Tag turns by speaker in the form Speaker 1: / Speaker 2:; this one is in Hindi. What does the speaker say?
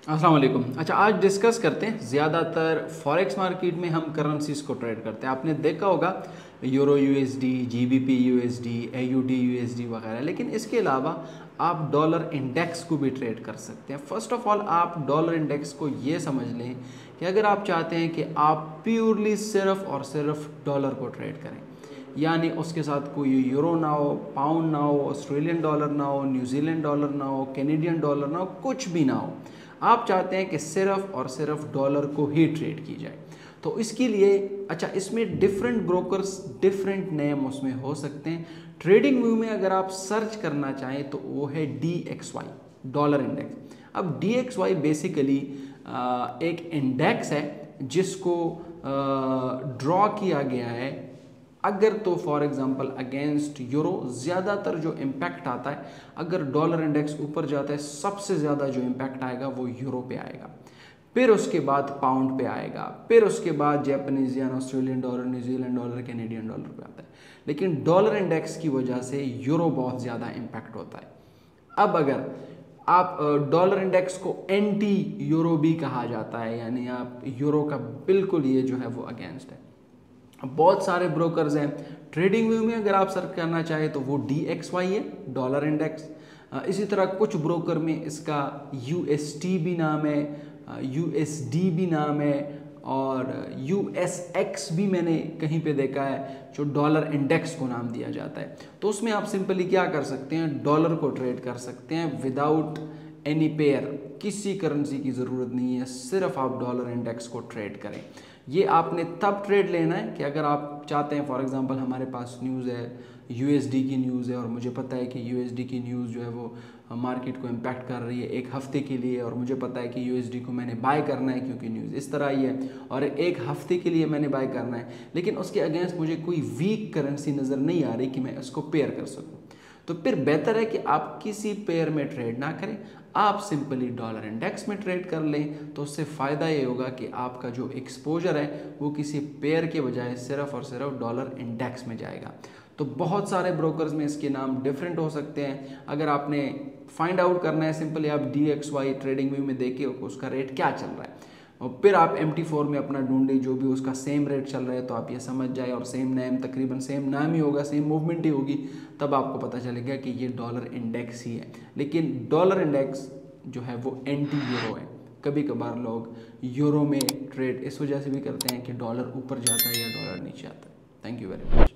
Speaker 1: अस्सलाम वालेकुम। अच्छा, आज डिस्कस करते हैं। ज़्यादातर फॉरेक्स मार्केट में हम करेंसीज़ को ट्रेड करते हैं। आपने देखा होगा euro USD, GBP USD, AUD USD वगैरह। लेकिन इसके अलावा आप डॉलर इंडेक्स को भी ट्रेड कर सकते हैं। फ़र्स्ट ऑफ़ ऑल आप डॉलर इंडेक्स को ये समझ लें कि अगर आप चाहते हैं कि आप प्योरली सिर्फ़ और सिर्फ डॉलर को ट्रेड करें, यानी उसके साथ कोई यूरो ना हो, पाउंड ना हो, ऑस्ट्रेलियन डॉलर ना हो, न्यूजीलैंड डॉलर ना हो, कैनेडियन डॉलर ना हो, कुछ भी ना हो, आप चाहते हैं कि सिर्फ और सिर्फ डॉलर को ही ट्रेड की जाए, तो इसके लिए अच्छा इसमें डिफरेंट ब्रोकर्स, डिफरेंट नेम उसमें हो सकते हैं। ट्रेडिंग व्यू में अगर आप सर्च करना चाहें तो वो है DXY, डॉलर इंडेक्स। अब DXY बेसिकली एक इंडेक्स है जिसको ड्रॉ किया गया है। अगर तो फॉर एग्जांपल अगेंस्ट यूरो ज़्यादातर जो इम्पैक्ट आता है, अगर डॉलर इंडेक्स ऊपर जाता है सबसे ज़्यादा जो इम्पैक्ट आएगा वो यूरो पे आएगा, फिर उसके बाद पाउंड पे आएगा, फिर उसके बाद जापानीज यान, Australian dollar, New Zealand dollar, Canadian dollar पे आता है। लेकिन डॉलर इंडेक्स की वजह से यूरो बहुत ज़्यादा इम्पैक्ट होता है। अब अगर आप डॉलर इंडेक्स को एंटी यूरो भी कहा जाता है, यानी आप यूरो का बिल्कुल ये जो है वो अगेंस्ट है। बहुत सारे ब्रोकर्स हैं। ट्रेडिंग व्यू में अगर आप सर्च करना चाहें तो वो DXY है, डॉलर इंडेक्स। इसी तरह कुछ ब्रोकर में इसका UST भी नाम है, USD भी नाम है, और USX भी मैंने कहीं पे देखा है जो डॉलर इंडेक्स को नाम दिया जाता है। तो उसमें आप सिंपली क्या कर सकते हैं, डॉलर को ट्रेड कर सकते हैं विदाउट एनी पेयर। किसी करेंसी की ज़रूरत नहीं है, सिर्फ आप डॉलर इंडेक्स को ट्रेड करें। ये आपने तब ट्रेड लेना है कि अगर आप चाहते हैं, फॉर एग्जांपल हमारे पास न्यूज़ है, USD की न्यूज़ है, और मुझे पता है कि USD की न्यूज़ जो है वो मार्केट को इम्पैक्ट कर रही है एक हफ्ते के लिए, और मुझे पता है कि USD को मैंने बाय करना है क्योंकि न्यूज़ इस तरह ही है, और एक हफ्ते के लिए मैंने बाय करना है। लेकिन उसके अगेंस्ट मुझे कोई वीक करेंसी नज़र नहीं आ रही कि मैं इसको पेयर कर सकूँ, तो फिर बेहतर है कि आप किसी पेयर में ट्रेड ना करें, आप सिंपली डॉलर इंडेक्स में ट्रेड कर लें। तो उससे फ़ायदा ये होगा कि आपका जो एक्सपोजर है वो किसी पेयर के बजाय सिर्फ और सिर्फ डॉलर इंडेक्स में जाएगा। तो बहुत सारे ब्रोकर्स में इसके नाम डिफरेंट हो सकते हैं। अगर आपने फाइंड आउट करना है, सिंपली आप DXY ट्रेडिंग व्यू में देखिए उसका रेट क्या चल रहा है, और फिर आप MT4 में अपना ढूंढे जो भी उसका सेम रेट चल रहा है, तो आप ये समझ जाए, और सेम नेम, तकरीबन सेम नाम ही होगा, सेम मूवमेंट ही होगी, तब आपको पता चलेगा कि ये डॉलर इंडेक्स ही है। लेकिन डॉलर इंडेक्स जो है वो एंटी यूरो है। कभी कभार लोग यूरो में ट्रेड इस वजह से भी करते हैं कि डॉलर ऊपर जाता है या डॉलर नीचे आता है। Thank you very much.